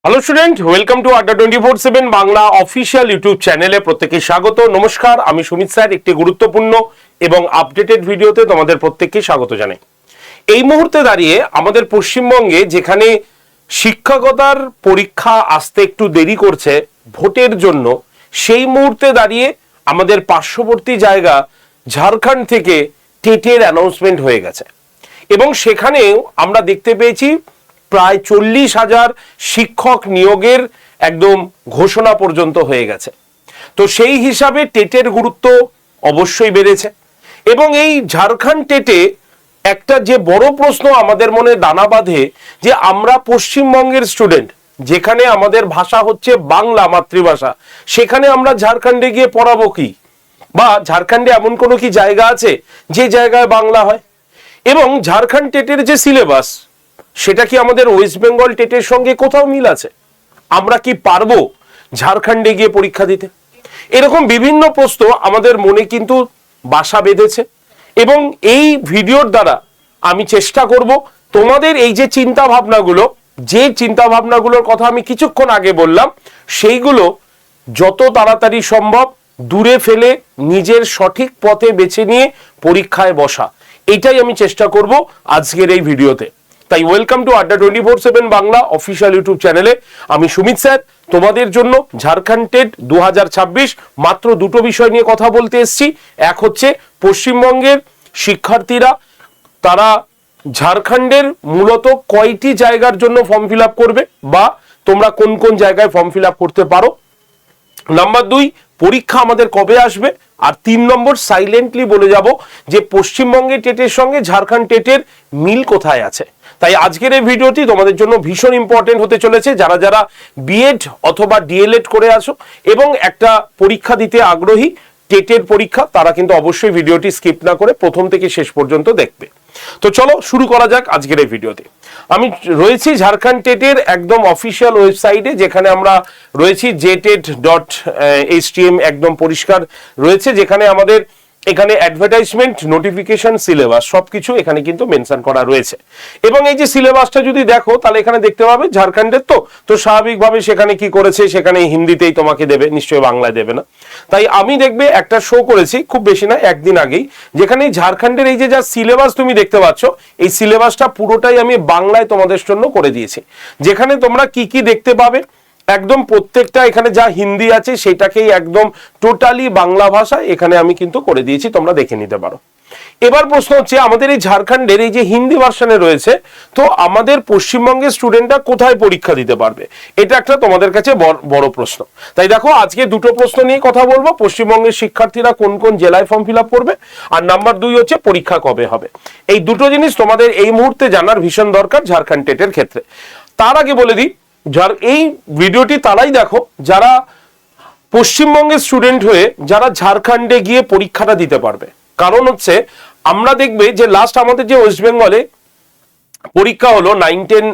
Hello student, welcome to আড্ডা 24/7 Bangla official YouTube চ্যানেলে প্রত্যেককে স্বাগত। নমস্কার, আমি সুমিত স্যার। একটি গুরুত্বপূর্ণ এবং আপডেটেড ভিডিওতে তোমাদের প্রত্যেককে স্বাগত জানাই। এই মুহূর্তে দাঁড়িয়ে আমাদের পশ্চিমবঙ্গে যেখানে শিক্ষকতার পরীক্ষা আসতে একটু দেরি করছে ভোটের জন্য, সেই মুহূর্তে দাঁড়িয়ে আমাদের পার্শ্ববর্তী জায়গা ঝাড়খণ্ড থেকে টেটের অ্যানাউন্সমেন্ট হয়ে গেছে এবং সেখানেও আমরা দেখতে পেয়েছি প্রায় 40,000 শিক্ষক নিয়োগের একদম ঘোষণা পর্যন্ত হয়ে গেছে। তো সেই হিসাবে টেটের গুরুত্ব অবশ্যই বেড়েছে এবং এই ঝাড়খণ্ড টেটে একটা যে বড় প্রশ্ন আমাদের মনে দানা বাঁধে যে আমরা পশ্চিমবঙ্গের স্টুডেন্ট, যেখানে আমাদের ভাষা হচ্ছে বাংলা মাতৃভাষা, সেখানে আমরা ঝাড়খণ্ডে গিয়ে পড়াবো কি? বা ঝাড়খণ্ডে এমন কোনো কি জায়গা আছে যে জায়গায় বাংলা হয়? এবং ঝাড়খণ্ড টেটের যে সিলেবাস, সেটা কি আমাদের ওয়েস্ট বেঙ্গল টেটের সঙ্গে কোথাও মিল আছে? আমরা কি পারবো ঝাড়খণ্ডে গিয়ে পরীক্ষা দিতে? এরকম বিভিন্ন প্রশ্ন আমাদের মনে কিন্তু বাসা বেঁধেছে এবং এই ভিডিওর দ্বারা আমি চেষ্টা করব তোমাদের এই যে চিন্তা ভাবনাগুলোর কথা আমি কিছুক্ষণ আগে বললাম, সেইগুলো যত তাড়াতাড়ি সম্ভব দূরে ফেলে নিজের সঠিক পথে বেছে নিয়ে পরীক্ষায় বসা, এটাই আমি চেষ্টা করব আজকের এই ভিডিওতে। তাই ওয়েলকাম টু আড্ডা 24/7 বাংলা অফিসিয়াল ইউটিউব চ্যানেলে আমি সুমিত স্যার তোমাদের জন্য ঝাড়খণ্ড টেট 2026 মাত্র দুটো বিষয় নিয়ে কথা বলতে এসেছি। এক হচ্ছে পশ্চিমবঙ্গের শিক্ষার্থীরা তারা ঝাড়খণ্ডের মূলত কয়টি জায়গার জন্য ফর্ম ফিল আপ করবে বা তোমরা কোন কোন জায়গায় ফর্ম ফিল আপ করতে পারো। নাম্বার 2, পরীক্ষা আমাদের কবে আসবে। আর 3 নম্বর, সাইলেন্টলি বলে যাব যে পশ্চিমবঙ্গের টেটের সঙ্গে ঝাড়খণ্ড টেটের মিল কোথায় আছে। তাই আজকের এই ভিডিওটি তোমাদের জন্য ভীষণ ইম্পর্টেন্ট হতে চলেছে। যারা যারা বিএড অথবা ডিএলএড করে আছো এবং একটা পরীক্ষা দিতে আগ্রহী, টেটের পরীক্ষা, তারা কিন্তু অবশ্যই ভিডিওটি স্কিপ না করে প্রথম থেকে শেষ পর্যন্ত দেখবে। তো চলো শুরু করা যাক আজকের এই ভিডিওতে। আমি রয়েছি ঝাড়খণ্ড টেটের একদম অফিসিয়াল ওয়েবসাইটে, যেখানে আমরা রয়েছি jtet.htm, একদম পরিষ্কার রয়েছে, যেখানে আমাদের এখানে অ্যাডভার্টাইজমেন্ট, নোটিফিকেশন, সিলেবাস সবকিছু এখানে কিন্তু মেনশন করা রয়েছে। এবং এই যে সিলেবাসটা যদি দেখো তাহলে এখানে দেখতে পাবে ঝাড়খণ্ডের তো স্বাভাবিকভাবে সেখানে কি করেছে, সেখানে হিন্দিতেই তোমাকে দেবে, নিশ্চয়ই বাংলায় দেবে না। তাই আমি দেখবে একটা শো করেছি খুব বেশি না, একদিন আগেই, যেখানে ঝাড়খণ্ডের এই যে যা সিলেবাস তুমি দেখতে পাচ্ছ, এই সিলেবাসটা পুরোটাই আমি বাংলায় তোমাদের জন্য করে দিয়েছি, যেখানে তোমরা কি কি দেখতে পাবে একদম প্রত্যেকটা, এখানে যা হিন্দি আছে সেটাকেই একদম টোটালি বাংলা ভাষা এখানে আমি কিন্তু করে দিয়েছি, তোমরা দেখে নিতে পারো। এবার প্রশ্ন হচ্ছে আমাদের এই ঝাড়খণ্ডের এই যে হিন্দি ভার্সনে রয়েছে, তো আমাদের পশ্চিমবঙ্গের স্টুডেন্টরা কোথায় পরীক্ষা দিতে পারবে, এটা একটা তোমাদের কাছে বড় প্রশ্ন। তাই দেখো আজকে দুটো প্রশ্ন নিয়ে কথা বলবো, পশ্চিমবঙ্গের শিক্ষার্থীরা কোন কোন জেলায় ফর্ম ফিল আপ করবে, আর নাম্বার 2 হচ্ছে পরীক্ষা কবে হবে। এই দুটো জিনিস তোমাদের এই মুহূর্তে জানার ভীষণ দরকার ঝাড়খণ্ড টেটের ক্ষেত্রে। তার আগে বলে দিই, এই ভিডিওটি তারাই দেখো যারা পশ্চিমবঙ্গের স্টুডেন্ট হয়ে যারা ঝাড়খণ্ডে গিয়ে পরীক্ষাটা দিতে পারবে। কারণ হচ্ছে আমরা দেখবে যে লাস্ট আমাদের যে ওয়েস্ট বেঙ্গলে পরীক্ষা হলো 9-10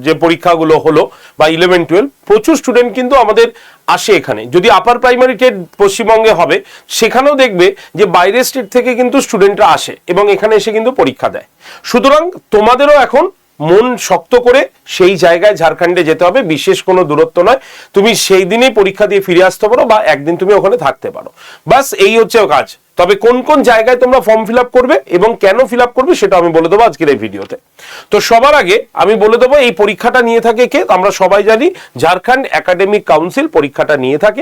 যে পরীক্ষাগুলো হলো বা 11-12, প্রচুর স্টুডেন্ট কিন্তু আমাদের আসে এখানে। যদি আপার প্রাইমারি টেট পশ্চিমবঙ্গে হবে, সেখানেও দেখবে যে বাইরের স্টেট থেকে কিন্তু স্টুডেন্টরা আসে এবং এখানে এসে কিন্তু পরীক্ষা দেয়। সুতরাং তোমাদেরও এখন মন শক্ত করে সেই জায়গায় ঝাড়খণ্ডে যেতে হবে, বিশেষ কোনো দূরত্ব নয়, তুমি সেই দিনেই পরীক্ষা দিয়ে ফিরে আসতে পারো বা একদিন তুমি ওখানে থাকতে পারো, বাস এই হচ্ছে কাজ। তবে কোন কোন জায়গায় তোমরা ফর্ম ফিল আপ করবে এবং কেন ফিল আপ করবে সেটা আমি বলে দেবো আজকের এই ভিডিওতে। তো সবার আগে আমি বলে দেবো এই পরীক্ষাটা নিয়ে থাকে কে। আমরা সবাই জানি ঝাড়খণ্ড একাডেমিক কাউন্সিল পরীক্ষাটা নিয়ে থাকে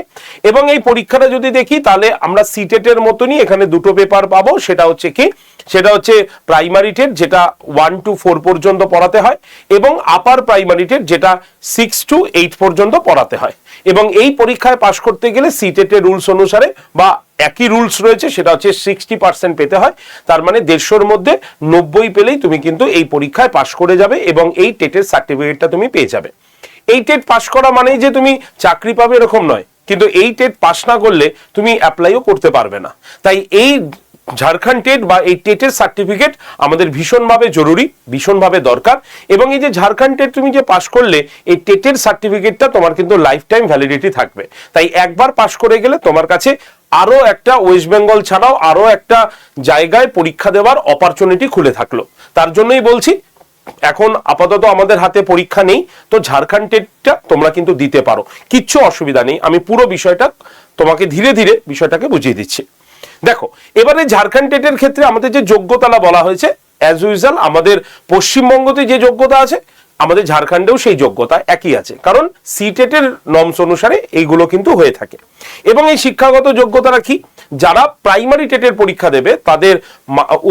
এবং এই পরীক্ষাটা যদি দেখি তাহলে আমরা সিটেটের মতনই এখানে দুটো পেপার পাবো। সেটা হচ্ছে কি, সেটা হচ্ছে প্রাইমারি টেট, যেটা 1 to 4 পর্যন্ত পড়াতে হয়, এবং আপার প্রাইমারি টেট, যেটা 6 to 8 পর্যন্ত পড়াতে হয়। এবং এই পরীক্ষায় পাশ করতে গেলে সিটেটের রুলস অনুসারে বা একই রুলস রয়েছে, সেটা হচ্ছে 60% পেতে হয়। তার মানে 150-র মধ্যে 90 পেলেই তুমি কিন্তু এই পরীক্ষায় পাশ করে যাবে এবং এই টেটের সার্টিফিকেটটা তুমি পেয়ে যাবে। এই টেট পাশ করা মানেই যে তুমি চাকরি পাবে এরকম নয়, কিন্তু এই টেট পাশ না করলে তুমি অ্যাপ্লাইও করতে পারবে না। তাই এই ঝাড়খণ্ড টেট বা এই টেটের সার্টিফিকেট আমাদের ভীষণভাবে জরুরি, ভীষণভাবে দরকার। এবং এই যে ঝাড়খণ্ড টেট তুমি যে পাশ করলে, এই টেটের সার্টিফিকেটটা তোমার কিন্তু লাইফ টাইম ভ্যালিডিটি থাকবে। তাই একবার পাশ করে গেলে তোমার কাছে আরো একটা ওয়েস্ট বেঙ্গল ছাড়াও আরো একটা জায়গায় পরীক্ষা দেওয়ার অপরচুনিটি খুলে থাকলো। তার জন্যই বলছি এখন আপাতত আমাদের হাতে পরীক্ষা নেই, তো ঝাড়খণ্ড টেটটা তোমরা কিন্তু দিতে পারো, কিচ্ছু অসুবিধা নেই। আমি পুরো বিষয়টা তোমাকে ধীরে ধীরে বিষয়টাকে বুঝিয়ে দিচ্ছি। দেখো, এবারে ঝাড়খণ্ড টেটের ক্ষেত্রে আমাদের যে যোগ্যতা বলা হয়েছে, অ্যাজ ইউজুয়াল আমাদের পশ্চিমবঙ্গতে যে যোগ্যতা আছে আমাদের ঝাড়খণ্ডেও সেই যোগ্যতা একই আছে, কারণ সিটেটের নর্মস অনুসারে এইগুলো কিন্তু হয়ে থাকে। এবং এই শিক্ষাগত যোগ্যতাটা কি, যারা প্রাইমারি টেটের পরীক্ষা দেবে তাদের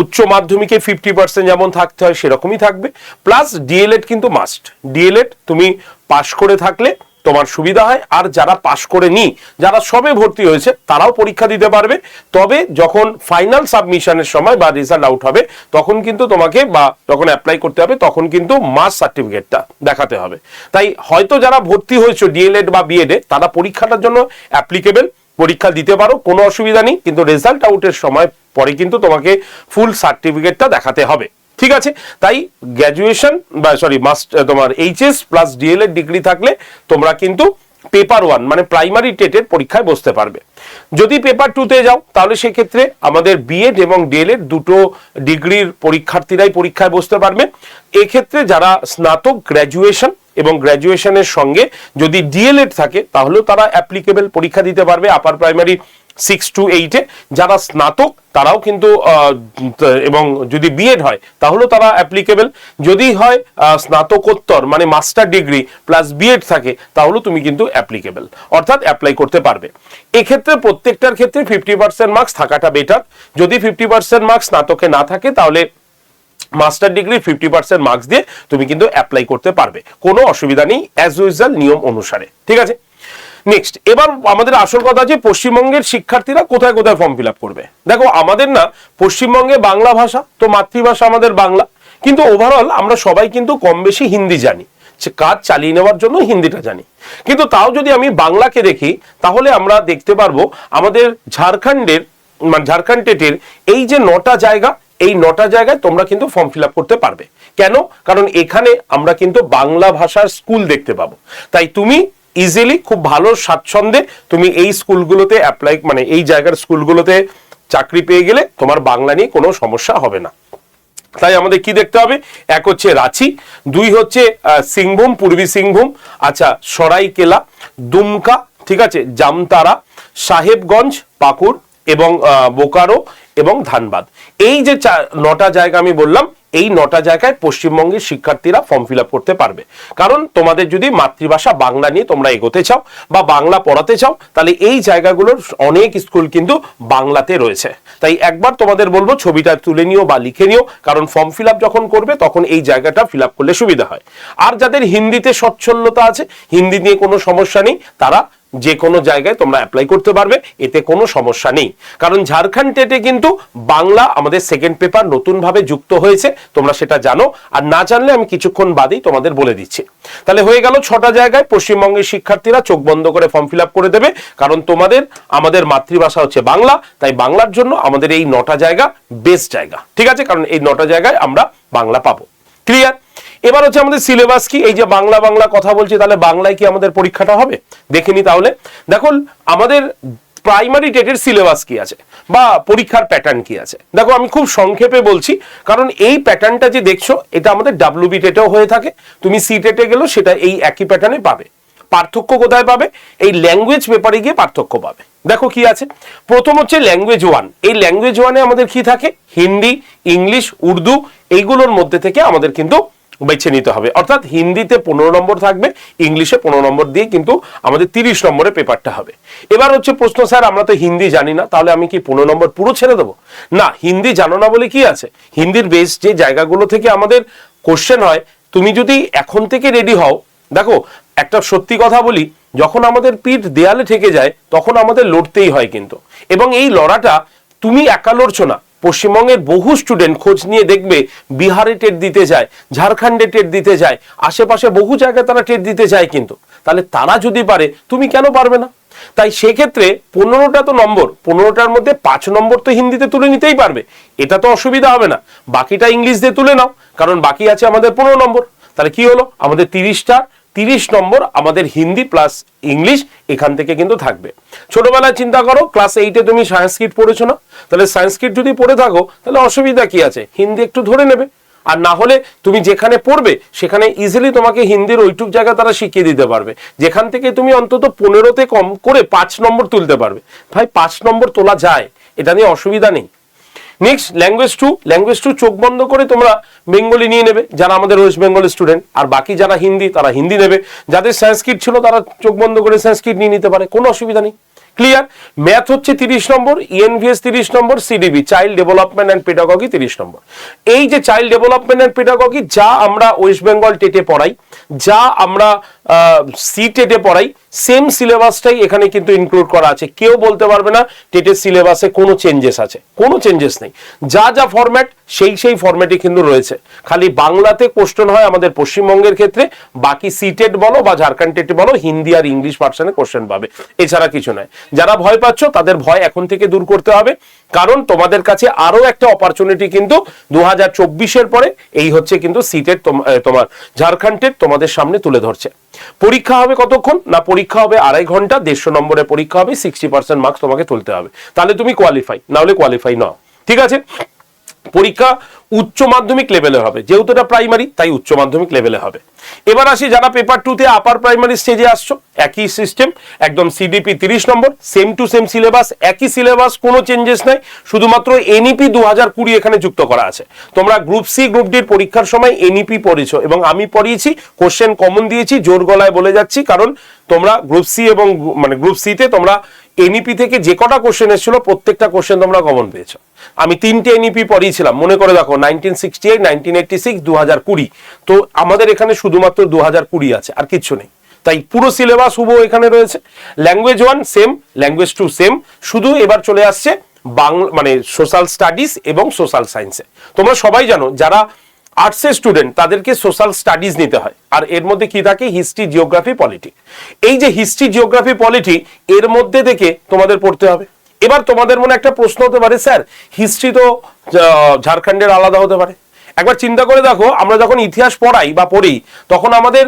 উচ্চ মাধ্যমিকে 50% যেমন থাকতে হয় সেরকমই থাকবে, প্লাস ডিএলএড কিন্তু মাস্ট। ডিএলএড তুমি পাশ করে থাকলে তোমার সুবিধা হয়। আর যারা পাশ করে নি, যারা সবে ভর্তি হয়েছে তারাও পরীক্ষা দিতে পারবে, তবে যখন ফাইনাল সাবমিশনের সময় বা রেজাল্ট আউট হবে তখন কিন্তু তোমাকে, বা যখন অ্যাপ্লাই করতে হবে তখন কিন্তু মাস সার্টিফিকেটটা দেখাতে হবে। তাই হয়তো যারা ভর্তি হয়েছে ডিএলএড বা বিএডে তারা পরীক্ষাটার জন্য অ্যাপ্লিকেবল, পরীক্ষা দিতে পারো, কোনো অসুবিধা নেই, কিন্তু রেজাল্ট আউটের সময় পরে কিন্তু তোমাকে ফুল সার্টিফিকেটটা দেখাতে হবে, ঠিক আছে? তাই গ্র্যাজুয়েশন বা তোমার এইচএস প্লাস ডিএলএড ডিগ্রি থাকলে তোমরা কিন্তু পেপার 1 মানে প্রাইমারি টেটের পরীক্ষায় বসতে পারবে। যদি পেপার 2তে যাও তাহলে সেক্ষেত্রে আমাদের বিএড এবং ডিএলএড দুটো ডিগ্রির পরীক্ষার্থীরাই পরীক্ষায় বসতে পারবে। এক্ষেত্রে যারা স্নাতক, গ্র্যাজুয়েশন এবং গ্র্যাজুয়েশনের সঙ্গে যদি ডিএলএড থাকে তাহলেও তারা অ্যাপ্লিকেবল পরীক্ষা দিতে পারবে আপার প্রাইমারি 6 to 8-এ। যারা স্নাতক তারাও কিন্তু, এবং যদি বিএড হয় তাহলেও তারা অ্যাপ্লিকেবল। যদি হয় স্নাতকোত্তর মানে মাস্টার ডিগ্রি প্লাস বিএড থাকে তাহলেও তুমি কিন্তু অ্যাপ্লিকেবল, অর্থাৎ অ্যাপ্লাই করতে পারবে। এক্ষেত্রে প্রত্যেকটার ক্ষেত্রে 50% মার্কস থাকাটা বেটার। যদি 50% মার্কস স্নাতকে না থাকে তাহলে মাস্টার ডিগ্রি 50% মার্কস দিয়ে তুমি কিন্তু অ্যাপ্লাই করতে পারবে, কোনো অসুবিধা নেই, অ্যাজ ইউজুয়াল নিয়ম অনুসারে, ঠিক আছে? নেক্সট, এবার আমাদের আসল কথা আছে পশ্চিমবঙ্গের শিক্ষার্থীরা কোথায় কোথায় ফর্ম ফিল আপ করবে। দেখো, আমাদের না পশ্চিমবঙ্গে বাংলা ভাষা তো মাতৃভাষা আমাদের বাংলা, কিন্তু ওভারঅল আমরা সবাই কিন্তু কম বেশি হিন্দি জানি, কাজ চালিয়ে নেওয়ার জন্য হিন্দিটা জানি। কিন্তু তাও যদি আমি বাংলাকে দেখি তাহলে আমরা দেখতে পারবো আমাদের ঝাড়খণ্ডের মানে ঝাড়খণ্ড টেটের এই যে 9টা জায়গা, এই 9টা জায়গায় তোমরা কিন্তু ফর্ম ফিল আপ করতে পারবে। কেন? কারণ এখানে আমরা কিন্তু বাংলা ভাষার স্কুল দেখতে পাবো। তাই তুমি ইজিলি, খুব ভালো স্বাচ্ছন্দ্যে তুমি এই স্কুলগুলোতে অ্যাপ্লাই, মানে এই জায়গার স্কুলগুলোতে চাকরি পেয়ে গেলে তোমার বাংলা নিয়ে কোনো সমস্যা হবে না। তাই আমাদের কি দেখতে হবে, এক হচ্ছে রাঁচি, 2 হচ্ছে সিংভূম, পূর্বী সিংভূম, আচ্ছা সরাইকেলা, দুমকা, ঠিক আছে, জামতারা, সাহেবগঞ্জ, পাকুড় এবং বোকারো এবং ধানবাদ। এই যে 9টা জায়গা আমি বললাম, এই 9টা জায়গায় পশ্চিমবঙ্গের শিক্ষার্থীরা ফর্ম ফিল আপ করতে পারবে। কারণ তোমাদের যদি মাতৃভাষা বাংলা নিয়ে তোমরা এগোতে চাও বা বাংলা পড়াতে চাও তাহলে এই জায়গাগুলোর অনেক স্কুল কিন্তু বাংলাতে রয়েছে। তাই একবার তোমাদের বলবো ছবিটা তুলে নিও বা লিখে নিও, কারণ ফর্ম ফিল আপ যখন করবে তখন এই জায়গাটা ফিল আপ করলে সুবিধা হয়। আর যাদের হিন্দিতে সচ্ছলতা আছে, হিন্দি নিয়ে কোনো সমস্যা নেই, তারা যে কোনো জায়গায় তোমরা অ্যাপ্লাই করতে পারবে, এতে কোনো সমস্যা নেই। কারণ ঝাড়খণ্ড টেটে কিন্তু বাংলা আমাদের সেকেন্ড পেপার নতুনভাবে যুক্ত হয়েছে, তোমরা সেটা জানো, আর না জানলে আমি কিছুক্ষণ বাদেই তোমাদের বলে দিচ্ছি। তাহলে হয়ে গেল 6টা জায়গায় পশ্চিমবঙ্গের শিক্ষার্থীরা চোখ বন্ধ করে ফর্ম ফিল আপ করে দেবে, কারণ আমাদের মাতৃভাষা হচ্ছে বাংলা, তাই বাংলার জন্য আমাদের এই 9টা জায়গা বেস্ট জায়গা, ঠিক আছে? কারণ এই 9টা জায়গায় আমরা বাংলা পাবো। ক্লিয়ার? এবার হচ্ছে আমাদের সিলেবাস কি। এই যে বাংলা বাংলা কথা বলছি, তাহলে বাংলায় কি আমাদের পরীক্ষাটা হবে দেখিনি। তাহলে দেখুন আমাদের প্রাইমারি টেটের সিলেবাস কি আছে বা পরীক্ষার প্যাটার্ন কি আছে। দেখো, আমি খুব সংক্ষেপে বলছি, কারণ এই প্যাটার্নটা যে দেখছো এটা আমাদের ডাব্লিউবি টেটেও হয়ে থাকে, তুমি সি টেটে গেলেও সেটা এই একই প্যাটার্নে পাবে। পার্থক্য কোথায় পাবে? এই ল্যাঙ্গুয়েজ পেপারে গিয়ে পার্থক্য পাবে। দেখো কি আছে, প্রথম হচ্ছে ল্যাঙ্গুয়েজ 1। এই ল্যাঙ্গুয়েজ 1-এ আমাদের কি থাকে, হিন্দি, ইংলিশ, উর্দু, এইগুলোর মধ্যে থেকে আমাদের কিন্তু বেছে নিতে হবে। অর্থাৎ হিন্দিতে 15 নম্বর থাকবে, ইংলিশে 15 নম্বর দিয়ে কিন্তু আমাদের 30 নম্বরের পেপারটা হবে। এবার হচ্ছে প্রশ্ন, স্যার আমরা তো হিন্দি জানি না, তাহলে আমি কি 15 নম্বর পুরো ছেড়ে দেবো? না, হিন্দি জানো না বলে কি আছে, হিন্দির বেস যে জায়গাগুলো থেকে আমাদের কোশ্চেন হয়, তুমি যদি এখন থেকে রেডি হও। দেখো, একটা সত্যি কথা বলি, যখন আমাদের পিঠ দেয়ালে ঠেকে যায় তখন আমাদের লড়তেই হয় কিন্তু, এবং এই লড়াটা তুমি একা লড়ছো না। পশ্চিমবঙ্গের বহু স্টুডেন্ট খোঁজ নিয়ে দেখবে বিহারে টেট দিতে যায়, ঝাড়খণ্ডে টেট দিতে যায়, আশেপাশে বহু জায়গায় তারা টেট দিতে যায়, কিন্তু তাহলে তারা যদি পারে তুমি কেন পারবে না? তাই সেক্ষেত্রে 15টা তো নম্বর, 15টার মধ্যে 5 নম্বর তো হিন্দিতে তুলে নিতেই পারবে, এটা তো অসুবিধা হবে না। বাকিটা ইংলিশ দিয়ে তুলে নাও, কারণ বাকি আছে আমাদের 15 নম্বর। তাহলে কি হলো, আমাদের 30 নম্বর আমাদের হিন্দি প্লাস ইংলিশ এখান থেকে কিন্তু থাকবে। ছোটবেলায় চিন্তা করো, ক্লাস 8-এ তুমি সংস্কৃত পড়েছো না, তাহলে সংস্কৃত যদি পড়ে থাকো তাহলে অসুবিধা কি আছে, হিন্দি একটু ধরে নেবে, আর না হলে তুমি যেখানে পড়বে সেখানে ইজিলি তোমাকে হিন্দির ওইটুক জায়গা তারা শিখিয়ে দিতে পারবে, যেখান থেকে তুমি অন্তত 15তে কম করে 5 নম্বর তুলতে পারবে। ভাই 5 নম্বর তোলা যায়, এটা নিয়ে অসুবিধা নেই। নেক্সট ল্যাঙ্গুয়েজ টু চোখ বন্ধ করে তোমরা বেঙ্গলি নিয়ে নেবে যারা আমাদের ওয়েস্ট বেঙ্গলের স্টুডেন্ট, আর বাকি যারা হিন্দি তারা হিন্দি নেবে, যাদের সংস্কৃত ছিল তারা চোখ বন্ধ করে সংস্কৃত নিয়ে নিতে পারে, কোনো অসুবিধা নেই। ক্লিয়ার? ম্যাথ হচ্ছে 30 number, ENVS 30 number, CDP child development and pedagogy 30 number. এই যে চাইল্ড ডেভেলপমেন্ট অ্যান্ড পেডাগজি যা আমরা ওয়েস্ট বেঙ্গল টেটে পড়াই, যা আমরা সি টেটে পড়াই, সেম সিলেবাসটাই এখানে কিন্তু ইনক্লুড করা আছে। কেউ বলতে পারবে না টেটের সিলেবাসে কোনো চেঞ্জেস আছে, কোনো চেঞ্জেস নেই। যা যা ফরম্যাট সেই ফরম্যাটই কিন্তু রয়েছে। খালি বাংলাতে কোশ্চেন হয় আমাদের পশ্চিমবঙ্গের ক্ষেত্রে, বাকি সি টেট বলো বা ঝাড়খণ্ড টেট বলো হিন্দি আর ইংলিশ ভার্সনে কোশ্চেন পাবে, এছাড়া কিছু নয়। যারা ভয় পাচ্ছ তাদের ভয় এখন থেকে দূর করতে হবে, কারণ তোমাদের কাছে আরো একটা অপরচুনিটি কিন্তু 2024-এর পরে এই হচ্ছে কিন্তু সি টেট তোমার ঝাড়খণ্ড টেট তোমাদের সামনে তুলে ধরছে। পরীক্ষা হবে কতক্ষণ না, পরীক্ষা হবে 2.5 ঘন্টা, 150 নম্বরের পরীক্ষা হবে, 60% মার্কস তোমাকে তুলতে হবে, তাহলে তুমি কোয়ালিফাই, না হলে কোয়ালিফাই নও। ঠিক আছে? পরীক্ষা উচ্চ মাধ্যমিক লেভেলে হবে, যেহেতু এটা প্রাইমারি তাই উচ্চ মাধ্যমিক লেভেলে হবে। এবার আসি যারা পেপার 2 তে আপার প্রাইমারি স্টেজে আসছো, একই সিস্টেম, একদম CDP 30 number, same to same syllabus, একই সিলেবাস, কোনো চেঞ্জেস নাই, শুধুমাত্র এনইপি 2020 এখানে যুক্ত করা আছে। তোমরা গ্রুপ সি গ্রুপ ডির পরীক্ষার সময় এনইপি পড়েছো এবং আমি পড়িয়েছি, কোশ্চেন কমন দিয়েছি, জোর গলায় বলে যাচ্ছি, কারণ তোমরা গ্রুপ সি এবং মানে গ্রুপ সি তে তোমরা এনইপি থেকে যে কটা কোশ্চেন এসেছিল প্রত্যেকটা কোশ্চেন তোমরা কমন পেয়েছো। আমি 3টে এনইপি পড়িয়েছিলাম, মনে করে দেখো 1968, 1986, 2020। তো আমাদের এখানে শুধুমাত্র 2020 আছে, আর কিছু নেই। তাই পুরো সিলেবাস হুবহু এখানে রয়েছে। ল্যাঙ্গুয়েজ 1 সেম, ল্যাঙ্গুয়েজ 2 সেম, শুধু এবার চলে আসছে বাংলা মানে সোশ্যাল স্টাডিজ এবং সোশ্যাল সায়েন্সে। তোমরা সবাই জানো যারা আর্টসের স্টুডেন্ট তাদেরকে সোশ্যাল স্টাডিজ নিতে হয়, আর এর মধ্যে কি থাকে, হিস্ট্রি, জিওগ্রাফি, পলিটি। এই যে হিস্ট্রি, জিওগ্রাফি, পলিটি এর মধ্যে থেকে তোমাদের পড়তে হবে। এবার তোমাদের মনে একটা প্রশ্ন হতে পারে, স্যার হিস্ট্রি তো ঝাড়খণ্ডের আলাদা হতে পারে। একবার চিন্তা করে দেখো, আমরা যখন ইতিহাস পড়াই বা পড়ি তখন আমাদের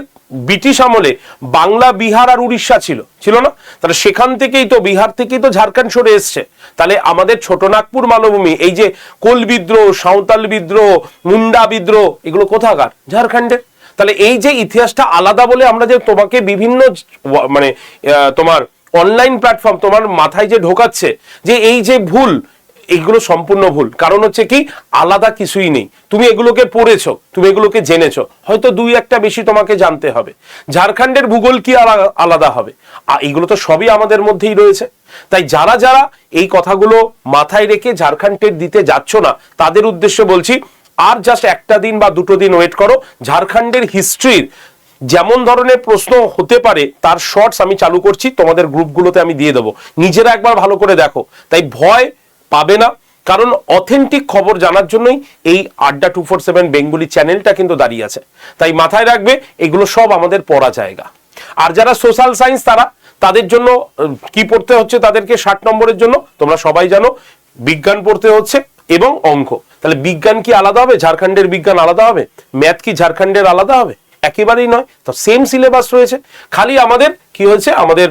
ব্রিটিশ আমলে বাংলা, বিহার আর উড়িষ্যা ছিল না? তাহলে সেখান থেকেই তো, বিহার থেকেই তো ঝাড়খণ্ড সরে এসছে। তাহলে আমাদের ছোটনাগপুর মালভূমি, এই যে কোল বিদ্রোহ, সাঁওতাল বিদ্রোহ, মুন্ডা বিদ্রোহ, এগুলো কোথাকার? ঝাড়খণ্ডের। তাহলে এই যে ইতিহাসটা আলাদা বলে আমরা যে তোমাকে বিভিন্ন মানে তোমার অনলাইন প্ল্যাটফর্ম তোমার মাথায় যে ঢোকাচ্ছে যে এই যে ভুল, এইগুলো সম্পূর্ণ ভুল। কারণ হচ্ছে কি, আলাদা কিছুই নেই। তুমি এগুলোকে পড়েছো, তুমি এগুলোকে জেনেছো, হয়তো 2-1টা বেশি তোমাকে জানতে হবে। ঝাড়খণ্ডের ভূগোল কি আলাদা হবে? এগুলো তো সবই আমাদের মধ্যেই রয়েছে। তাই যারা যারা এই কথাগুলো মাথায় রেখে ঝাড়খণ্ড টেট দিতে যাচ্ছ না, তাদের উদ্দেশ্যে বলছি, আর জাস্ট 1টা দিন বা 2টো দিন ওয়েট করো। ঝাড়খণ্ডের হিস্ট্রির যেমন ধরনের প্রশ্ন হতে পারে তার শর্টস আমি চালু করছি, তোমাদের গ্রুপগুলোতে আমি দিয়ে দেবো, নিজেরা একবার ভালো করে দেখো। তাই ভয় পাবে না, কারণ অথেন্টিক খবর জানার জন্যই এই আড্ডা 247 বেঙ্গলি চ্যানেলটা কিন্তু দাঁড়িয়ে আছে। তাই মাথায় রাখবে, এগুলো সব আমাদের পড়া জায়গা। আর যারা সোশ্যাল সায়েন্স তাদের জন্য কি পড়তে হচ্ছে, তাদেরকে 60 নম্বরের জন্য তোমরা সবাই জানো বিজ্ঞান পড়তে হচ্ছে এবং অঙ্ক। তাহলে বিজ্ঞান কি আলাদা হবে? ঝাড়খণ্ডের বিজ্ঞান আলাদা হবে? ম্যাথ কি ঝাড়খণ্ডের আলাদা হবে? একেবারেই নয়। তো সেম সিলেবাস রয়েছে, খালি আমাদের কি হয়েছে, আমাদের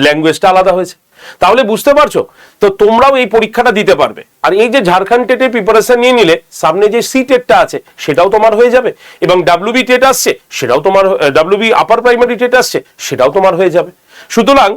ল্যাঙ্গুয়েজটা আলাদা হয়েছে। তাহলে বুঝতে পারছো? তো তোমরাও এই পরীক্ষাটা দিতে পারবে। আর এই যে ঝাড়খণ্ড টেটের প্রিপারেশন নিয়ে নিলে সামনে যে সি টেটটা আছে সেটাও তোমার হয়ে যাবে, এবং ডাব্লিউবি টেট আসছে সেটাও তোমার, ডাব্লিউবি আপার প্রাইমারি টেট আসছে সেটাও তোমার হয়ে যাবে। সুতরাং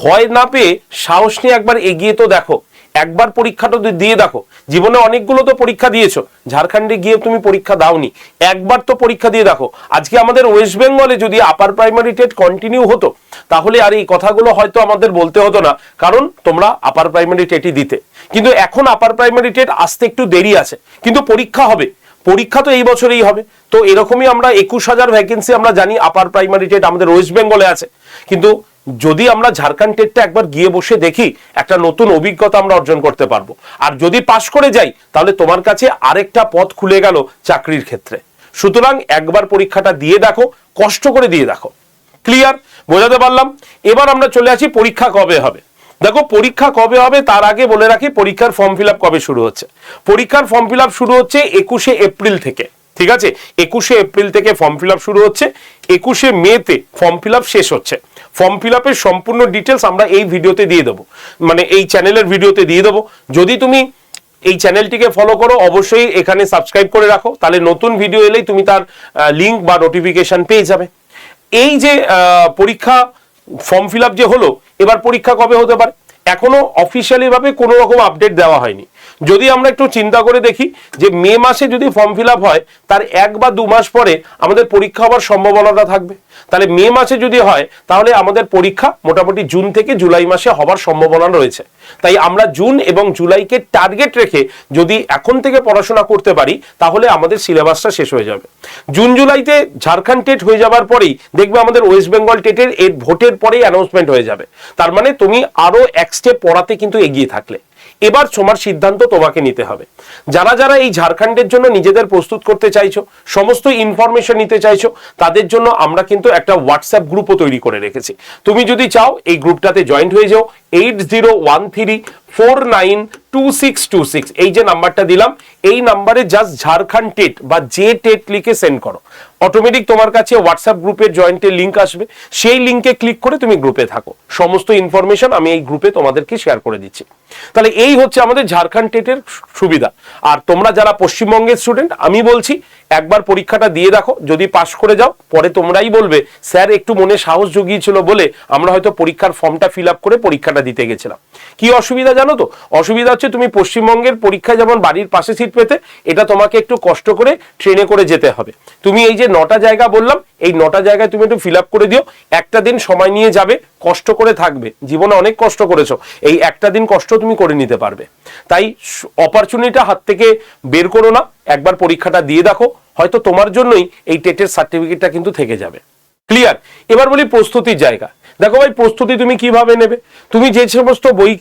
ভয় না পেয়ে সাহস নিয়ে একবার এগিয়ে তো দেখো, একবার পরীক্ষাটা দিয়ে দেখো। জীবনে অনেকগুলো তো পরীক্ষা দিয়েছো, ঝাড়খণ্ডে গিয়ে তুমি পরীক্ষা দাওনি, একবার তো পরীক্ষা দিয়ে দেখো। আজকে আমাদের ওয়েস্ট বেঙ্গলে যদি আপার প্রাইমারি টেট কন্টিনিউ হতো তাহলে আর এই কথাগুলো হয়তো আমাদের বলতে হতো না, কারণ তোমরা আপার প্রাইমারি টেটই দিতে। কিন্তু এখন আপার প্রাইমারি টেট আসতে একটু দেরি আছে, কিন্তু পরীক্ষা হবে, পরীক্ষা তো এই বছরেই হবে। তো এরকমই আমরা 21,000 ভ্যাকেন্সি আমরা জানি আপার প্রাইমারি টেট আমাদের ওয়েস্ট বেঙ্গলে আছে। কিন্তু যদি আমরা ঝাড়খণ্ড টেটটা একবার গিয়ে বসে দেখি, একটা নতুন অভিজ্ঞতা আমরা অর্জন করতে পারবো। আর যদি পাশ করে যাই তাহলে তোমার কাছে আরেকটা পথ খুলে গেল চাকরির ক্ষেত্রে। সুতরাং একবার পরীক্ষাটা দিয়ে দেখো, কষ্ট করে দিয়ে দেখো। ক্লিয়ার? বোঝাতে পারলাম? এবার আমরা চলে আসি পরীক্ষা কবে হবে। দেখো পরীক্ষা কবে হবে তার আগে বলে রাখি, পরীক্ষার ফর্ম ফিল আপ কবে শুরু হচ্ছে। পরীক্ষার ফর্ম ফিল আপ শুরু হচ্ছে 21শে এপ্রিল থেকে। ঠিক আছে, 21শে এপ্রিল থেকে ফর্ম ফিল আপ শুরু হচ্ছে, 21শে মেতে ফর্ম ফিল আপ শেষ হচ্ছে। ফর্ম ফিল আপের সম্পূর্ণ ডিটেলস আমরা এই ভিডিওতে দিয়ে দেবো, মানে এই চ্যানেলের ভিডিওতে দিয়ে দেবো। যদি তুমি এই চ্যানেলটিকে ফলো করো, অবশ্যই এখানে সাবস্ক্রাইব করে রাখো, তাহলে নতুন ভিডিও এলেই তুমি তার লিঙ্ক বা নোটিফিকেশন পেয়ে যাবে। এই যে পরীক্ষা ফর্ম ফিল আপ যে হলো, এবার পরীক্ষা কবে হতে পারে এখনো অফিসিয়ালি ভাবে কোনো রকম আপডেট দেওয়া হয়নি। যদি আমরা একটু চিন্তা করে দেখি যে মে মাসে যদি ফর্ম ফিল আপ হয়, তার 1 বা 2 মাস পরে আমাদের পরীক্ষা হওয়ার সম্ভাবনাটা থাকবে। তাহলে মে মাসে যদি হয়, তাহলে আমাদের পরীক্ষা মোটামুটি জুন থেকে জুলাই মাসে হওয়ার সম্ভাবনা রয়েছে। তাই আমরা জুন এবং জুলাইকে টার্গেট রেখে যদি এখন থেকে পড়াশোনা করতে পারি, তাহলে আমাদের সিলেবাসটা শেষ হয়ে যাবে। জুন জুলাইতে ঝাড়খণ্ড টেট হয়ে যাবার পরেই দেখবে আমাদের ওয়েস্ট বেঙ্গল টেটের এর ভোটের পরেই অ্যানাউন্সমেন্ট হয়ে যাবে। তার মানে তুমি আরো এক স্টেপ পড়াতে কিন্তু এগিয়ে থাকলে। এবার তোমার সিদ্ধান্ত তোমাকে নিতে হবে। যারা যারা এই ঝাড়খণ্ডের জন্য নিজেদের প্রস্তুত করতে চাইছো, সমস্ত ইনফরমেশন নিতে চাইছো, তাদের জন্য আমরা কিন্তু একটা হোয়াটসঅ্যাপ গ্রুপও তৈরি করে রেখেছি। তুমি যদি চাও এই গ্রুপটাতে জয়েন্ট হয়ে যাও। 8013492626 এই যে নাম্বারটা দিলাম, এই নাম্বারে জাস্ট ঝাড়খণ্ড টেট বা যে টেট লিখে সেন্ড করো, অটোমেটিক তোমার কাছে হোয়াটসঅ্যাপ গ্রুপের জয়েন্টের লিঙ্ক আসবে। সেই লিঙ্কে ক্লিক করে তুমি গ্রুপে থাকো, সমস্ত ইনফরমেশন আমি এই গ্রুপে তোমাদেরকে শেয়ার করে দিচ্ছি। তাহলে এই হচ্ছে আমাদের ঝাড়খণ্ড টেটের সুবিধা। আর তোমরা যারা পশ্চিমবঙ্গের স্টুডেন্ট, আমি বলছি একবার পরীক্ষাটা দিয়ে দেখো, যদি পাশ করে যাও পরে তোমরাই বলবে স্যার একটু মনে সাহস জুগিয়েছিল বলে আমরা হয়তো পরীক্ষার ফর্মটা ফিল আপ করে পরীক্ষাটা দিতে গেছিলাম। কি অসুবিধা জানো তো? অসুবিধা হচ্ছে তুমি পশ্চিমবঙ্গের পরীক্ষায় যেমন বাড়ির পাশে সিট পেতে, এটা তোমাকে একটু কষ্ট করে ট্রেনে করে যেতে হবে। তুমি এই যে 9টা জায়গা বললাম, এই 9টা জায়গায় তুমি একটু ফিল আপ করে দিও। একটা দিন সময় নিয়ে যাবে, কষ্ট করে থাকবে, জীবনে অনেক কষ্ট করেছো, এই একটা দিন কষ্ট তুমি করে নিতে পারবে। তাই অপরচুনিটিটা হাত থেকে বের করো না, একবার পরীক্ষাটা দিয়ে দেখো, হয়তো তোমার জন্যই এই টেটের সার্টিফিকেটটা কিন্তু থেকে যাবে। ক্লিয়ার? এবার বলি প্রস্তুতির জায়গা। দেখো ভাই, প্রস্তুতি তুমি কিভাবে নেবে? তুমি যে সমস্ত বই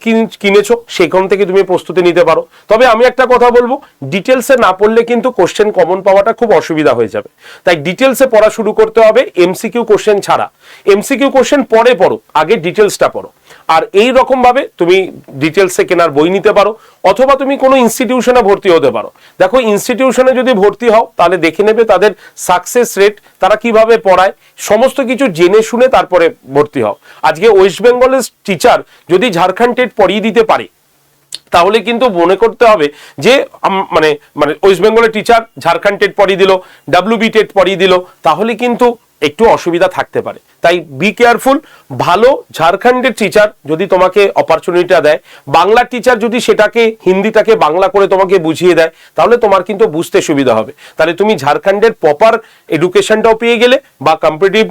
কিনেছো সেখান থেকে তুমি প্রস্তুতি নিতে পারো। তবে আমি একটা কথা বলবো, ডিটেলসে না পড়লে কিন্তু কোশ্চেন কমন পাওয়াটা খুব অসুবিধা হয়ে যাবে। তাই ডিটেলসে পড়া শুরু করতে হবে, এমসিকিউ কোশ্চেন ছাড়া। এমসিকিউ কোশ্চেন পরে পড়ো, আগে ডিটেলসটা পড়ো। আর এই রকম ভাবে তুমি ডিটেলসে কেনার বই নিতে পারো, অথবা তুমি কোনো ইনস্টিটিউশনে ভর্তি হতে পারো। দেখো ইনস্টিটিউশনে যদি ভর্তি হও, তাহলে দেখে নেবে তাদের সাকসেস রেট, তারা কিভাবে পড়ায়, সমস্ত কিছু জেনে শুনে তারপরে ভর্তি হও। আজকে ওয়েস্ট বেঙ্গলের টিচার যদি ঝাড়খণ্ড টেট পড়িয়ে দিতে পারে, তাহলে কিন্তু মনে করতে হবে যে মানে ওয়েস্ট বেঙ্গলের টিচার ঝাড়খণ্ড টেট পড়িয়ে দিল, ডাব্লিউবি টেট পড়িয়ে দিল, তাহলে কিন্তু একটু অসুবিধা থাকতে পারে। তাই বি কেয়ারফুল। ভালো ঝাড়খণ্ডের টিচার যদি তোমাকে অপরচুনিটিটা দেয়, বাংলার টিচার যদি সেটাকে হিন্দিটাকে বাংলা করে তোমাকে বুঝিয়ে দেয়, তাহলে তোমার কিন্তু বুঝতে সুবিধা হবে। তাহলে তুমি ঝাড়খণ্ডের প্রপার এডুকেশনটাও পেয়ে গেলে বা কম্পিটিটিভ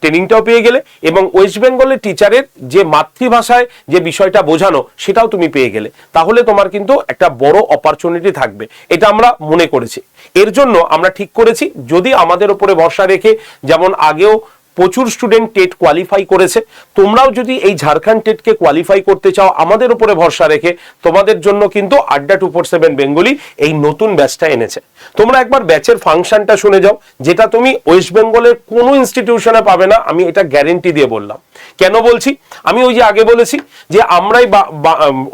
ট্রেনিংটাও পেয়ে গেলে, এবং ওয়েস্ট বেঙ্গলের টিচারের যে মাতৃভাষায় যে বিষয়টা বোঝানো সেটাও তুমি পেয়ে গেলে, তাহলে তোমার কিন্তু একটা বড় অপরচুনিটি থাকবে। এটা আমরা মনে করেছি। এর জন্য আমরা ঠিক করেছি, যদি আমাদের উপরে ভরসা রেখে, যেমন আগেও প্রচুর স্টুডেন্ট টেট কোয়ালিফাই করেছে, তোমরাও যদি এই ঝাড়খণ্ড টেটকে কোয়ালিফাই করতে চাও আমাদের উপরে ভরসা রেখে, তোমাদের জন্য কিন্তু আড্ডা 247 বেঙ্গলি এই নতুন ব্যাচটা এনেছে। তোমরা একবার ব্যাচের ফাংশনটা শুনে যাও, যেটা তুমি ওয়েস্ট বেঙ্গলের কোনো ইনস্টিটিউশনে পাবে না, আমি এটা গ্যারেন্টি দিয়ে বললাম। কেন বলছি? আমি ওই যে আগে বলেছি যে আমরাই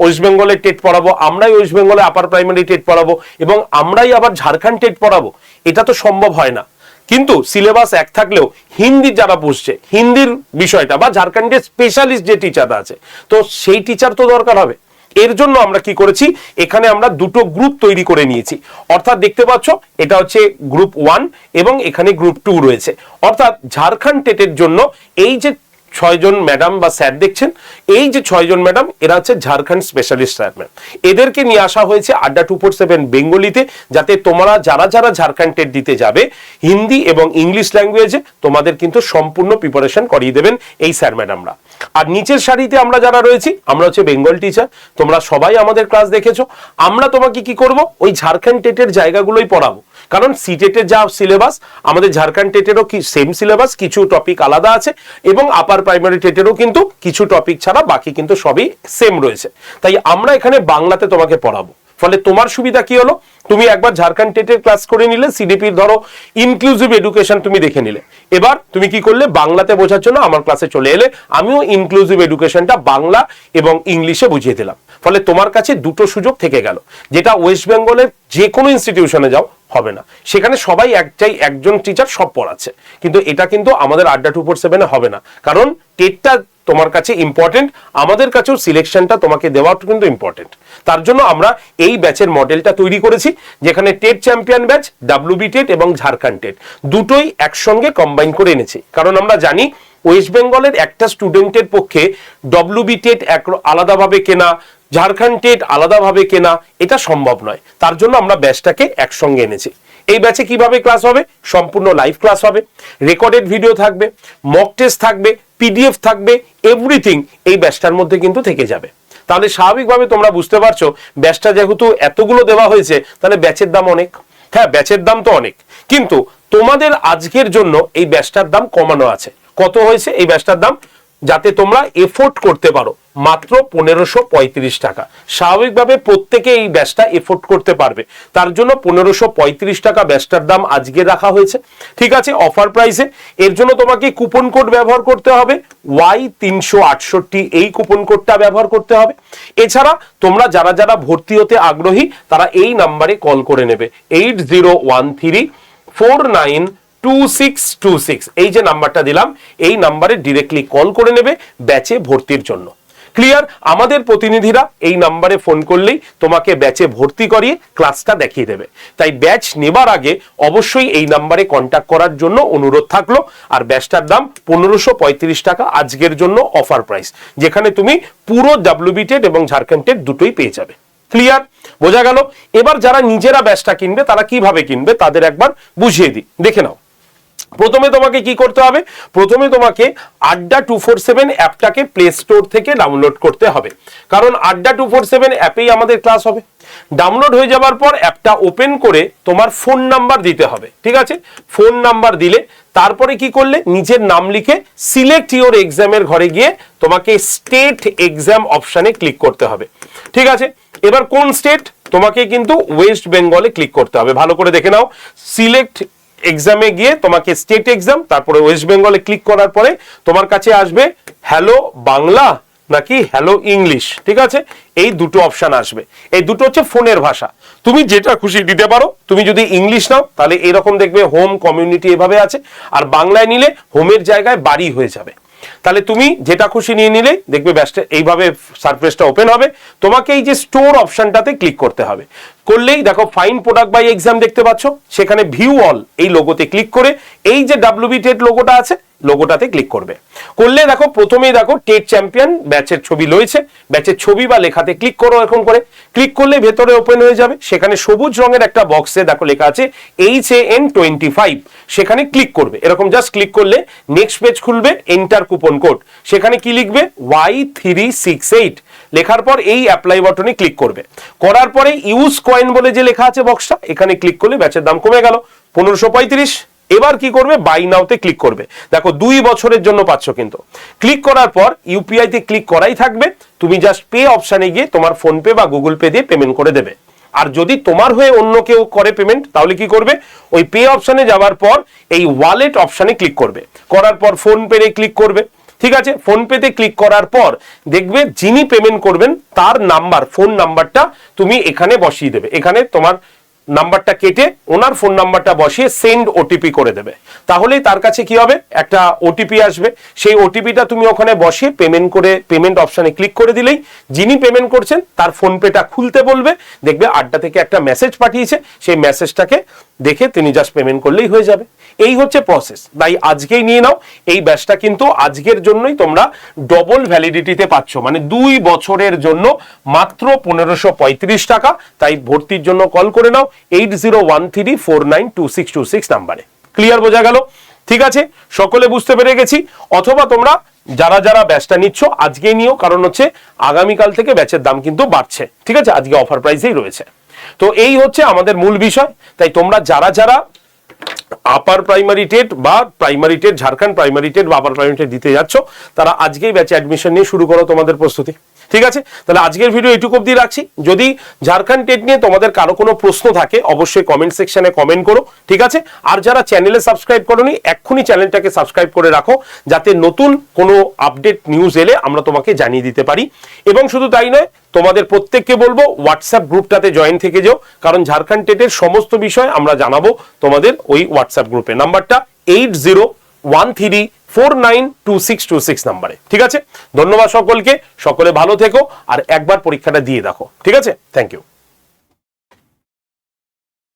ওয়েস্ট বেঙ্গলের টেট পড়াবো, আমরাই ওয়েস্ট বেঙ্গলে আপার প্রাইমারি টেট পড়াবো, এবং আমরাই আবার ঝাড়খণ্ড টেট পড়াবো, এটা তো সম্ভব হয় না। কিন্তু সিলেবাস এক থাকলেও হিন্দি যারা বুঝছে, হিন্দির বিষয়টা বা ঝাড়খণ্ডের স্পেশালিস্ট যে টিচাররা আছে, তো সেই টিচার তো দরকার হবে। এর জন্য আমরা কি করেছি, এখানে আমরা দুটো গ্রুপ তৈরি করে নিয়েছি। অর্থাৎ দেখতে পাচ্ছ, এটা হচ্ছে গ্রুপ 1 এবং এখানে গ্রুপ 2 রয়েছে। অর্থাৎ ঝাড়খণ্ড টেটের জন্য এই যে 6 জন ম্যাডাম বা স্যার দেখছেন, এই যে 6 জন ম্যাডাম, এরা হচ্ছে ঝাড়খণ্ড স্পেশালিস্ট স্যার ম্যাম। এদেরকে নিয়ে আসা হয়েছে আড্ডা 247 বেঙ্গলিতে, যাতে তোমরা যারা যারা ঝাড়খণ্ড টেট দিতে যাবে, হিন্দি এবং ইংলিশ ল্যাঙ্গুয়েজে তোমাদের কিন্তু সম্পূর্ণ প্রিপারেশন করিয়ে দেবেন এই স্যার ম্যাডামরা। আর নিচের সারিতে আমরা যারা রয়েছি, আমরা হচ্ছে বেঙ্গল টিচার। তোমরা সবাই আমাদের ক্লাস দেখেছো। আমরা তোমাকে কি করব, ওই ঝাড়খণ্ড টেটের জায়গাগুলোই পড়াবো। কারণ সিটেটের যা সিলেবাস, আমাদের ঝাড়খণ্ড টেটেরও কি সেম সিলেবাস, কিছু টপিক আলাদা আছে, এবং আপার প্রাইমারি টেটেরও কিন্তু কিছু টপিক ছাড়া বাকি কিন্তু সবই সেম রয়েছে। তাই আমরা এখানে বাংলাতে তোমাকে পড়াবো। ফলে তোমার সুবিধা কি হলো, তুমি একবার ঝাড়খণ্ড টেটের ক্লাস করে নিলে, সিডিপির ধরো ইনক্লুসিভ এডুকেশন তুমি দেখে নিলে, এবার তুমি কি করলে, বাংলাতে বোঝার জন্য আমার ক্লাসে চলে এলে, আমিও ইনক্লুসিভ এডুকেশনটা বাংলা এবং ইংলিশে বুঝিয়ে দিলাম। ফলে তোমার কাছে দুটো সুযোগ থেকে গেল, যেটা ওয়েস্ট বেঙ্গলের যে কোনো ইনস্টিটিউশনে যাও হবে না। সেখানে সবাই একজন টিচার সব পড়াচ্ছে, কিন্তু এটা কিন্তু আমাদের আড্ডা 247 হবে না। কারণ টেটটা তোমার কাছে ইম্পর্টেন্ট, আমাদের কাছেও সিলেকশনটা তোমাকে দেওয়াটা কিন্তু ইম্পর্টেন্ট। তার জন্য আমরা এই ব্যাচের মডেলটা তৈরি করেছি, যেখানে TET champion batch, WB TET এবং ঝাড়খণ্ড টেট দুটোই একসঙ্গে কম্বাইন করে এনেছি। কারণ আমরা জানি ওয়েস্ট বেঙ্গলের একটা স্টুডেন্টের পক্ষে ডব্লিউবি টেট আলাদাভাবে কেনা, ঝাড়খণ্ড টেট আলাদাভাবে কেনা এটা সম্ভব নয়। তার জন্য আমরা ব্যাচটাকে একসঙ্গে এনেছি। এই ব্যাচে কিভাবে ক্লাস হবে? সম্পূর্ণ লাইভ ক্লাস হবে, রেকর্ডেড ভিডিও থাকবে, মক টেস্ট থাকবে, পিডিএফ থাকবে, এভরিথিং এই ব্যাচটার মধ্যে কিন্তু থেকে যাবে। তাহলে স্বাভাবিকভাবে তোমরা বুঝতে পারছো ব্যাচটা যেহেতু এতগুলো দেওয়া হয়েছে, তাহলে ব্যাচের দাম অনেক। হ্যাঁ, ব্যাচের দাম তো অনেক, কিন্তু তোমাদের আজকের জন্য এই ব্যাচটার দাম কমানো আছে। কত হয়েছে এই ব্যাচটার দাম? যাতে তোমরা এফোর্ড করতে পারো, মাত্র 1535 টাকা। স্বাভাবিকভাবে প্রত্যেকে এই ব্যাচটা এফোর্ড করতে পারবে, তার জন্য 1535 টাকা ব্যাচটার দাম আজকে রাখা হয়েছে। ঠিক আছে, অফার প্রাইসে। এর জন্য তোমাকে কুপন কোড ব্যবহার করতে হবে Y368, এই কুপন কোডটা ব্যবহার করতে হবে। এছাড়া তোমরা যারা যারা ভর্তি হতে আগ্রহী তারা এই নাম্বারে কল করে নেবে, 8013492626। এই যে নাম্বারটা দিলাম, এই নাম্বারে ডিরেক্টলি কল করে নেবে ব্যাচে ভর্তির জন্য। ক্লিয়ার? আমাদের প্রতিনিধিরা এই নাম্বারে ফোন করলেই তোমাকে ব্যাচে ভর্তি করিয়ে ক্লাসটা দেখিয়ে দেবে। তাই ব্যাচ নেবার আগে অবশ্যই এই নাম্বারে কন্ট্যাক্ট করার জন্য অনুরোধ থাকলো। আর ব্যাচটার দাম 1535 টাকা আজকের জন্য অফার প্রাইস, যেখানে তুমি পুরো ডাব্লিউবি টেট এবং ঝাড়খণ্ড টেট দুটোই পেয়ে যাবে। ক্লিয়ার? বোঝা গেল? এবার যারা নিজেরা ব্যাচটা কিনবে তারা কিভাবে কিনবে তাদের একবার বুঝিয়ে দিই, দেখে নাও। প্রথমে তোমাকে কি করতে হবে? প্রথমে তোমাকে আড্ডা 247 অ্যাপটাকে প্লে স্টোর থেকে ডাউনলোড করতে হবে, কারণ আড্ডা 247 অ্যাপেই আমাদের ক্লাস হবে। ডাউনলোড হয়ে যাবার পর অ্যাপটা ওপেন করে তোমার ফোন নাম্বার দিতে হবে। ঠিক আছে, ফোন নাম্বার দিলে তারপরে কি করলে নিজের নাম লিখে সিলেক্ট ইওর এক্সামের ঘরে গিয়ে তোমাকে স্টেট এক্সাম অপশানে ক্লিক করতে হবে। ঠিক আছে, এবার কোন স্টেট? তোমাকে কিন্তু ওয়েস্ট বেঙ্গলে ক্লিক করতে হবে। ভালো করে দেখে নাও, সিলেক্ট এক্সামে গিয়ে তোমাকে স্টেট এক্সাম, তারপরে ওয়েস্ট বেঙ্গলে ক্লিক করার পরে তোমার কাছে আসবে হ্যালো বাংলা নাকি হ্যালো ইংলিশ। ঠিক আছে, এই দুটো অপশন আসবে। এই দুটো হচ্ছে ফোনের ভাষা, তুমি যেটা খুশি দিতে পারো। তুমি যদি ইংলিশ নাও তাহলে এরকম দেখবে হোম, কমিউনিটি এভাবে আছে, আর বাংলায় নিলে হোমের জায়গায় বাড়ি হয়ে যাবে। তাহলে তুমি যেটা খুশি নিয়ে নিলে দেখবে ব্যাচটা এইভাবে সারফেসটা ওপেন হবে। তোমাকে এই যে স্টোর অপশনটাতে ক্লিক করতে হবে। করলেই দেখো ফাইন প্রোডাক্ট বাই এক্সাম দেখতে পাচ্ছ, সেখানে ভিউ অল এই লোগোতে ক্লিক করে এই যে ডাব্লিউবি টেট লোগোটা আছে লোগোটাতে ক্লিক করবে। করলে দেখো প্রথমেই দেখো টেট চ্যাম্পিয়ন ব্যাচের ছবি রয়েছে, ব্যাচের ছবি বা লেখাতে ক্লিক করো। এরকম করে ক্লিক করলে ভেতরে ওপেন হয়ে যাবে। সেখানে সবুজ রঙের একটা বক্সে দেখো লেখা আছে HAN25, সেখানে ক্লিক করবে। এরকম জাস্ট ক্লিক করলে নেক্সট পেজ খুলবে, এন্টার কুপন কোড। সেখানে কি লিখবে? Y368 লেখার পর এই অ্যাপ্লাই বাটনে ক্লিক করবে। করার পরে ইউজ কয়েন বলে যে লেখা আছে বক্সটা, এখানে ক্লিক করলে ব্যাচের দাম কমে গেল 1535। এবার কি করবে? বাই নাওতে ক্লিক করবে। দেখো 2 বছরের জন্য পাচ্ছ। কিন্তু ক্লিক করার পর ইউপিআই তে ক্লিক করাই থাকবে। তুমি জাস্ট পে অপশানে গিয়ে তোমার ফোন পে বা গুগল পে দিয়ে পেমেন্ট করে দেবে। আর যদি তোমার হয়ে অন্য কেউ করে পেমেন্ট, তাহলে কি করবে? ওই পে অপশানে যাওয়ার পর এই ওয়ালেট অপশানে ক্লিক করবে। করার পর ফোন পে ক্লিক করবে। ঠিক আছে, ফোন পেতে ক্লিক করার পর দেখবে যিনি পেমেন্ট করবেন তার নাম্বার, ফোন নাম্বারটা তুমি এখানে বসিয়ে দেবে। এখানে তোমার নাম্বারটা কেটে ওনার ফোন নাম্বারটা বসিয়ে সেন্ড ওটিপি করে দেবে। তাহলেই তার কাছে কি হবে? একটা ওটিপি আসবে। সেই ওটিপিটা তুমি ওখানে বসিয়ে পেমেন্ট করে পেমেন্ট অপশানে ক্লিক করে দিলেই যিনি পেমেন্ট করছেন তার ফোন পেটা খুলতে বলবে। দেখবে আড্ডা থেকে একটা মেসেজ পাঠিয়েছে, সেই মেসেজটাকে দেখে তিনি জাস্ট পেমেন্ট করলেই হয়ে যাবে। এই হচ্ছে প্রসেস। তাই আজকেই নিয়ে নাও। এই ব্যাচটা কিন্তু আজকের জন্যই তোমরা ডবল ভ্যালিডিটিতে পাচ্ছ, মানে 2 বছরের জন্য মাত্র 1535 টাকা। তাই ভর্তির জন্য কল করে নাও 8013492626 নাম্বারে। ক্লিয়ার? বোঝা গেল? ঠিক আছে, সকলে বুঝতে পেরে গেছি। অথবা তোমরা যারা যারা ব্যাচটা নিচ্ছ আজকেই নিও, কারণ হচ্ছে আগামীকাল থেকে ব্যাচের দাম কিন্তু বাড়ছে। ঠিক আছে, আজকে অফার প্রাইসেই রয়েছে। তো এই হচ্ছে আমাদের মূল বিষয়। তাই তোমরা যারা যারা আপার প্রাইমারি টেট বা primary TET, Jharkhand primary TET বা আপার প্রাইমারি টেট দিতে যাচ্ছ, তারা আজকেই ব্যাচে অ্যাডমিশন নিয়ে শুরু করো তোমাদের প্রস্তুতি। ঠিক আছে, তাহলে আজকের ভিডিও এটুকু অবধি রাখছি। যদি ঝাড়খণ্ড টেট নিয়ে তোমাদের কারো কোনো প্রশ্ন থাকে অবশ্যই কমেন্ট সেকশনে কমেন্ট করো। ঠিক আছে, আর যারা চ্যানেলে সাবস্ক্রাইব করোনি এক্ষুনি চ্যানেলটাকে সাবস্ক্রাইব করে রাখো, যাতে নতুন কোনো আপডেট নিউজ এলে আমরা তোমাকে জানিয়ে দিতে পারি। এবং শুধু তাই নয়, তোমাদের প্রত্যেককে বলবো হোয়াটসঅ্যাপ গ্রুপটাতে জয়েন থেকে যেও, কারণ ঝাড়খণ্ড টেটের সমস্ত বিষয় আমরা জানাবো তোমাদের ওই হোয়াটসঅ্যাপ গ্রুপে। নাম্বারটা 8013 492626 নাম্বারে। ঠিক আছে, ধন্যবাদ সকলকে, সকলে ভালো থেকো আর একবার পরীক্ষাটা দিয়ে দেখো। ঠিক আছে, থ্যাংক ইউ।